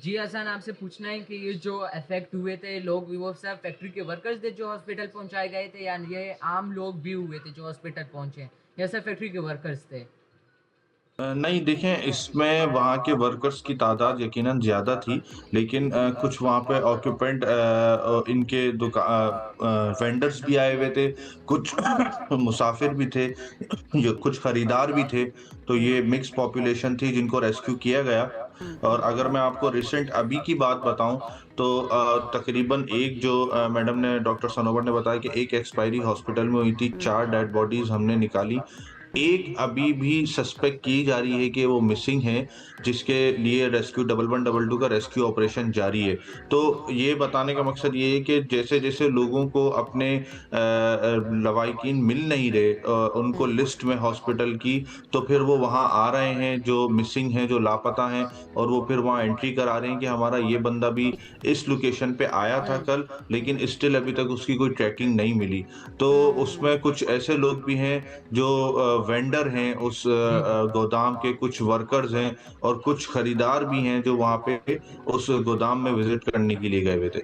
जी हसन, आपसे पूछना है कि ये जो अफेक्ट हुए थे लोग, वो सब फैक्ट्री के वर्कर्स थे जो हॉस्पिटल पहुंचाए गए थे, या ये आम लोग भी हुए थे जो हॉस्पिटल पहुंचे, या सिर्फ फैक्ट्री के वर्कर्स थे? नहीं देखें, इसमें वहाँ के वर्कर्स की तादाद यकीनन ज़्यादा थी, लेकिन कुछ वहाँ पे ऑक्यूपेंट इनके वेंडर्स भी आए हुए थे, कुछ मुसाफिर भी थे, जो कुछ खरीदार भी थे, तो ये मिक्स पॉपुलेशन थी जिनको रेस्क्यू किया गया। और अगर मैं आपको रिसेंट अभी की बात बताऊँ, तो तकरीबन एक जो मैडम ने डॉक्टर सनोवर ने बताया कि एक एक्सपायरी हॉस्पिटल में हुई थी, 4 डेड बॉडीज़ हमने निकाली। एक अभी भी सस्पेक्ट की जा रही है कि वो मिसिंग है, जिसके लिए रेस्क्यू 1122 का रेस्क्यू ऑपरेशन जारी है। तो ये बताने का मकसद ये है कि जैसे-जैसे लोगों को अपने लवाहिकीन मिल नहीं रहे उनको लिस्ट में हॉस्पिटल की, तो फिर वो वहाँ आ रहे हैं, जो मिसिंग हैं, जो लापता हैं, और वो फिर वहाँ एंट्री करा रहे हैं कि हमारा ये बंदा भी इस लोकेशन पे आया था कल, लेकिन स्टिल अभी तक उसकी कोई ट्रैकिंग नहीं मिली। तो उसमें कुछ ऐसे लोग भी हैं जो वेंडर हैं उस जी। गोदाम के, कुछ वर्कर्स हैं और कुछ खरीदार भी हैं जो वहाँ पे उस गोदाम में विज़िट करने के लिए गए हुए थे।